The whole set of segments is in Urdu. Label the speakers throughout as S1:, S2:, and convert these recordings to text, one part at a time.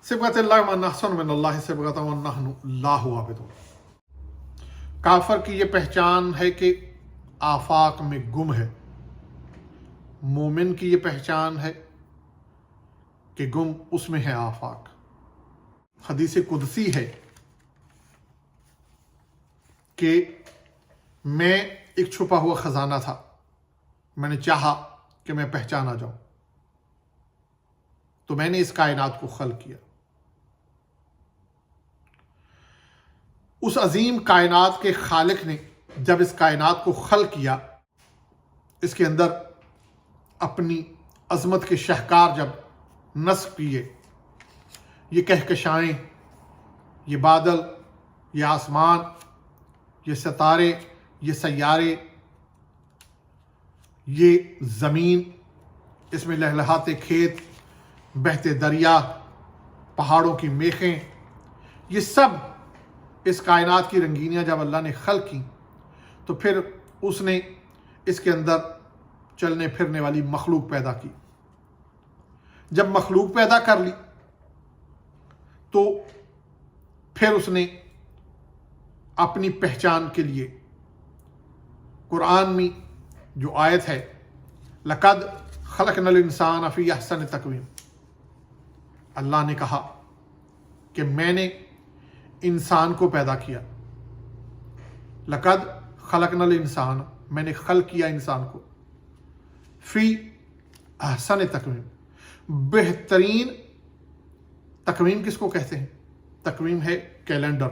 S1: صبغۃ اللہ من احسن من اللہ صبغۃ ونحن لاہ عابدون۔ کافر کی یہ پہچان ہے کہ آفاق میں گم ہے، مومن کی یہ پہچان ہے کہ گم اس میں ہے آفاق۔ حدیث قدسی ہے کہ میں ایک چھپا ہوا خزانہ تھا، میں نے چاہا کہ میں پہچانا جاؤں تو میں نے اس کائنات کو خلق کیا۔ اس عظیم کائنات کے خالق نے جب اس کائنات کو خلق کیا، اس کے اندر اپنی عظمت کے شہکار جب نصب کیے، یہ کہکشائیں، یہ بادل، یہ آسمان، یہ ستارے، یہ سیارے، یہ زمین، اس میں لہلہاتے کھیت، بہتے دریا، پہاڑوں کی میخیں، یہ سب اس کائنات کی رنگینیاں جب اللہ نے خلق کی تو پھر اس نے اس کے اندر چلنے پھرنے والی مخلوق پیدا کی۔ جب مخلوق پیدا کر لی تو پھر اس نے اپنی پہچان کے لیے قرآن میں جو آیت ہے لَقَدْ خَلَقْنَا الْإِنسَانَ فِي أَحْسَنِ تَقْوِيمٍ، اللہ نے کہا کہ میں نے انسان کو پیدا کیا۔ لَقَدْ خَلَقْنَا الْإِنسَانَ، میں نے خلق کیا انسان کو، فی احسن تقویم، بہترین تقویم کس کو کہتے ہیں؟ تقویم ہے کیلنڈر۔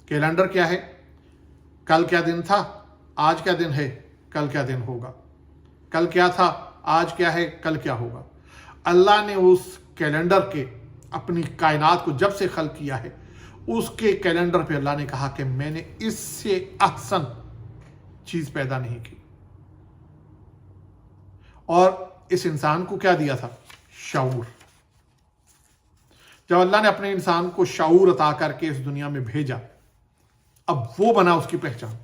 S1: کیلنڈر کیا ہے؟ کل کیا دن تھا، آج کیا دن ہے، کل کیا دن ہوگا، کل کیا تھا، آج کیا ہے، کل کیا ہوگا۔ اللہ نے اس کیلنڈر کے اپنی کائنات کو جب سے خلق کیا ہے، اس کے کیلنڈر پہ اللہ نے کہا کہ میں نے اس سے احسن چیز پیدا نہیں کی۔ اور اس انسان کو کیا دیا تھا؟ شعور۔ جب اللہ نے اپنے انسان کو شعور عطا کر کے اس دنیا میں بھیجا، اب وہ بنا اس کی پہچان۔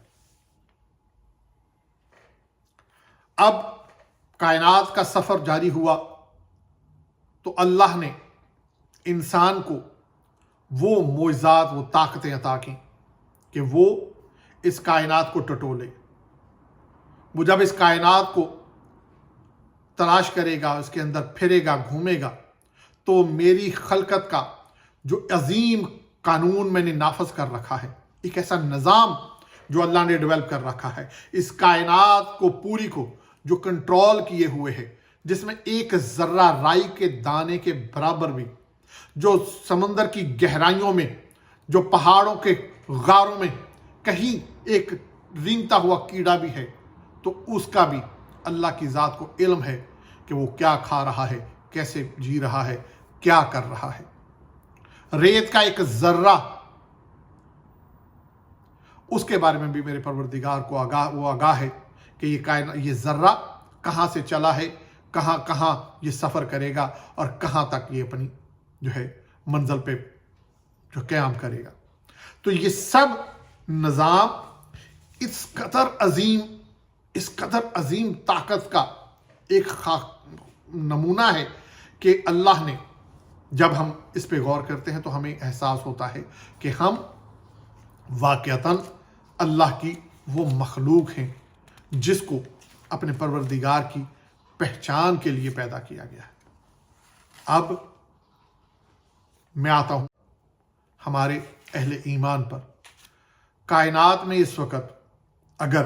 S1: اب کائنات کا سفر جاری ہوا تو اللہ نے انسان کو وہ معجزات، وہ طاقتیں عطا کی کہ وہ اس کائنات کو ٹٹولے۔ وہ جب اس کائنات کو تلاش کرے گا، اس کے اندر پھرے گا، گھومے گا، تو میری خلقت کا جو عظیم قانون میں نے نافذ کر رکھا ہے، ایک ایسا نظام جو اللہ نے ڈیولپ کر رکھا ہے، اس کائنات کو پوری کو جو کنٹرول کیے ہوئے ہے، جس میں ایک ذرہ رائی کے دانے کے برابر بھی، جو سمندر کی گہرائیوں میں، جو پہاڑوں کے غاروں میں کہیں ایک رینگتا ہوا کیڑا بھی ہے تو اس کا بھی اللہ کی ذات کو علم ہے کہ وہ کیا کھا رہا ہے، کیسے جی رہا ہے، کیا کر رہا ہے۔ ریت کا ایک ذرہ، اس کے بارے میں بھی میرے پروردگار کو آگاہ ہے کہ یہ ذرہ کہاں سے چلا ہے، کہاں کہاں یہ سفر کرے گا اور کہاں تک یہ اپنی جو ہے منزل پہ جو قیام کرے گا۔ تو یہ سب نظام اس قدر عظیم طاقت کا ایک نمونہ ہے کہ اللہ نے، جب ہم اس پہ غور کرتے ہیں تو ہمیں احساس ہوتا ہے کہ ہم واقعتاً اللہ کی وہ مخلوق ہیں جس کو اپنے پروردگار کی پہچان کے لیے پیدا کیا گیا ہے۔ اب میں آتا ہوں ہمارے اہل ایمان پر۔ کائنات میں اس وقت اگر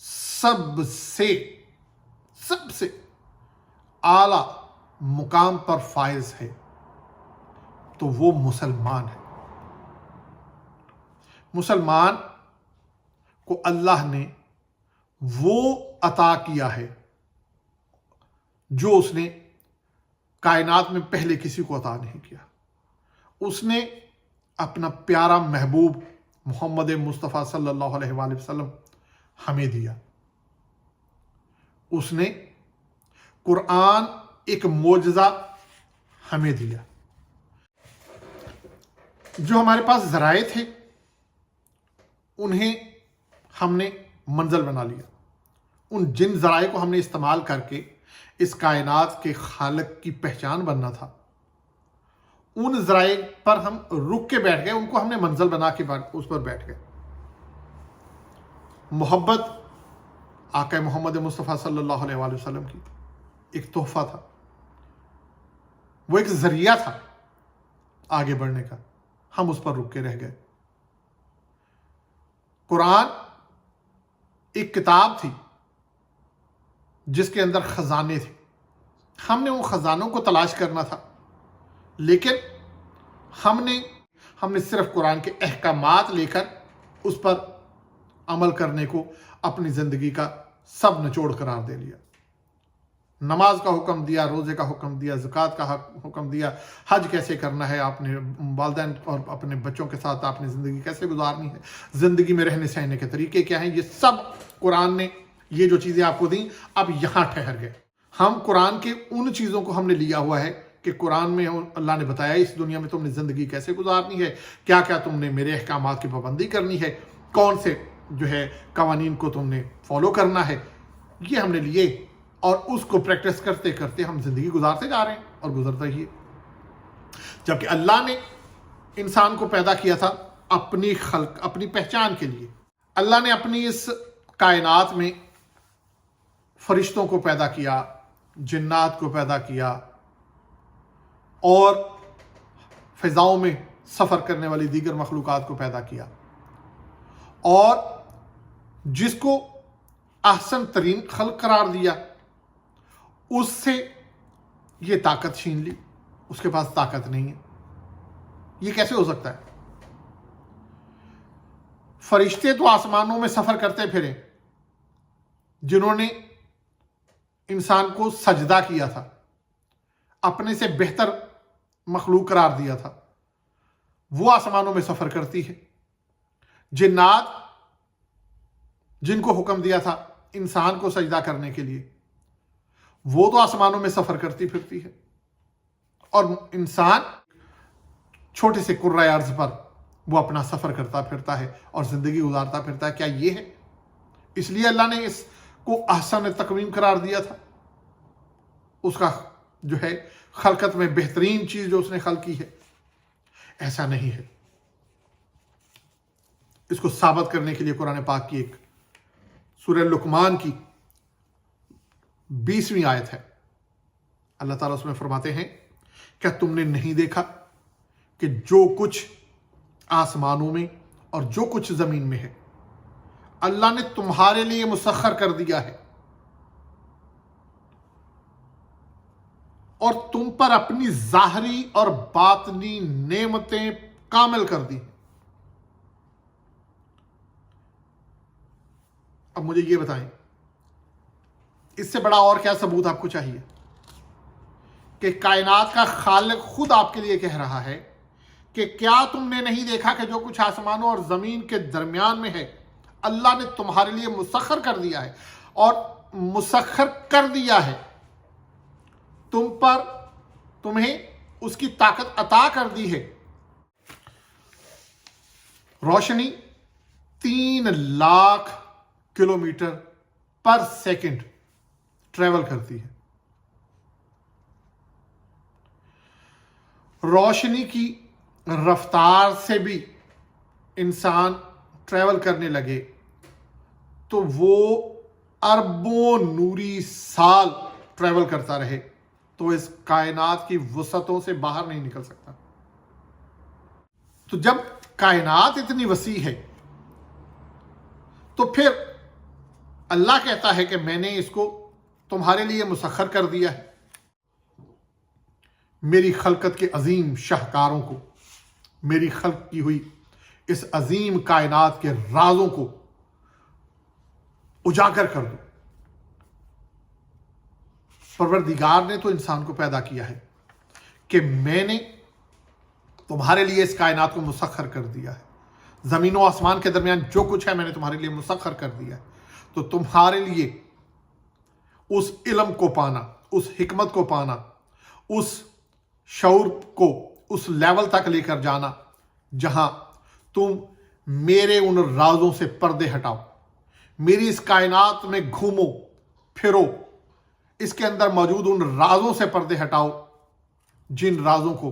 S1: سب سے اعلیٰ مقام پر فائز ہے تو وہ مسلمان ہے۔ مسلمان کو اللہ نے وہ عطا کیا ہے جو اس نے کائنات میں پہلے کسی کو عطا نہیں کیا۔ اس نے اپنا پیارا محبوب محمد مصطفیٰ صلی اللہ علیہ وآلہ وسلم ہمیں دیا۔ اس نے قرآن ایک معجزہ ہمیں دیا۔ جو ہمارے پاس ذرائع تھے انہیں ہم نے منزل بنا لیا۔ ان جن ذرائع کو ہم نے استعمال کر کے اس کائنات کے خالق کی پہچان بننا تھا، ان ذرائع پر ہم رک کے بیٹھ گئے، ان کو ہم نے منزل بنا کے اس پر بیٹھ گئے۔ محبت آقا محمد مصطفیٰ صلی اللہ علیہ وآلہ وسلم کی ایک تحفہ تھا، وہ ایک ذریعہ تھا آگے بڑھنے کا، ہم اس پر رک کے رہ گئے۔ قرآن ایک کتاب تھی جس کے اندر خزانے تھے، ہم نے ان خزانوں کو تلاش کرنا تھا، لیکن ہم نے صرف قرآن کے احکامات لے کر اس پر عمل کرنے کو اپنی زندگی کا سب نچوڑ قرار دے لیا۔ نماز کا حکم دیا، روزے کا حکم دیا، زکوٰۃ کا حکم دیا، حج کیسے کرنا ہے، آپ نے والدین اور اپنے بچوں کے ساتھ آپ نے زندگی کیسے گزارنی ہے، زندگی میں رہنے سہنے کے طریقے کیا ہیں، یہ سب قرآن نے یہ جو چیزیں آپ کو دیں، اب یہاں ٹھہر گئے۔ ہم قرآن کے ان چیزوں کو ہم نے لیا ہوا ہے کہ قرآن میں اللہ نے بتایا اس دنیا میں تم نے زندگی کیسے گزارنی ہے، کیا کیا تم نے میرے احکامات کی پابندی کرنی ہے، کون سے قوانین کو تم نے فالو کرنا ہے، یہ ہم نے لیے اور اس کو پریکٹس کرتے کرتے ہم زندگی گزارتے جا رہے ہیں اور گزرتا ہی ہے۔ جبکہ اللہ نے انسان کو پیدا کیا تھا اپنی پہچان کے لیے۔ اللہ نے اپنی اس کائنات میں فرشتوں کو پیدا کیا، جنات کو پیدا کیا، اور فضاؤں میں سفر کرنے والی دیگر مخلوقات کو پیدا کیا، اور جس کو احسن ترین خلق قرار دیا اس سے یہ طاقت چھین لی، اس کے پاس طاقت نہیں ہے۔ یہ کیسے ہو سکتا ہے؟ فرشتے تو آسمانوں میں سفر کرتے پھرے، جنہوں نے انسان کو سجدہ کیا تھا، اپنے سے بہتر مخلوق قرار دیا تھا، وہ آسمانوں میں سفر کرتی ہے۔ جنات جن کو حکم دیا تھا انسان کو سجدہ کرنے کے لیے، وہ تو آسمانوں میں سفر کرتی پھرتی ہے، اور انسان چھوٹے سے کرۂ ارض پر وہ اپنا سفر کرتا پھرتا ہے اور زندگی گزارتا پھرتا ہے۔ کیا یہ ہے؟ اس لیے اللہ نے اس کو احسن تقویم قرار دیا تھا، اس کا خلقت میں بہترین چیز جو اس نے خلق کی ہے؟ ایسا نہیں ہے۔ اس کو ثابت کرنے کے لیے قرآن پاک کی ایک سورہ لقمان کی 20ویں آیت ہے، اللہ تعالیٰ اس میں فرماتے ہیں، کیا تم نے نہیں دیکھا کہ جو کچھ آسمانوں میں اور جو کچھ زمین میں ہے اللہ نے تمہارے لیے مسخر کر دیا ہے، اور تم پر اپنی ظاہری اور باطنی نعمتیں کامل کر دی۔ اب مجھے یہ بتائیں، اس سے بڑا اور کیا ثبوت آپ کو چاہیے کہ کائنات کا خالق خود آپ کے لیے کہہ رہا ہے کہ کیا تم نے نہیں دیکھا کہ جو کچھ آسمانوں اور زمین کے درمیان میں ہے اللہ نے تمہارے لیے مسخر کر دیا ہے، اور مسخر کر دیا ہے، تمہیں اس کی طاقت عطا کر دی ہے۔ روشنی 3 lakh kilometre per second travel کرتی ہے۔ روشنی کی رفتار سے بھی انسان ٹریول کرنے لگے تو وہ اربوں نوری سال ٹریول کرتا رہے تو اس کائنات کی وسعتوں سے باہر نہیں نکل سکتا۔ تو جب کائنات اتنی وسیع ہے تو پھر اللہ کہتا ہے کہ میں نے اس کو تمہارے لیے مسخر کر دیا ہے، میری خلقت کے عظیم شاہکاروں کو، میری خلق کی ہوئی اس عظیم کائنات کے رازوں کو اجاگر کر دو۔ پروردگار نے تو انسان کو پیدا کیا ہے کہ میں نے تمہارے لیے اس کائنات کو مسخر کر دیا ہے، زمین و آسمان کے درمیان جو کچھ ہے میں نے تمہارے لیے مسخر کر دیا ہے، تو تمہارے لیے اس علم کو پانا، اس حکمت کو پانا، اس شعور کو اس لیول تک لے کر جانا جہاں تم میرے ان رازوں سے پردے ہٹاؤ، میری اس کائنات میں گھومو پھرو، اس کے اندر موجود ان رازوں سے پردے ہٹاؤ جن رازوں کو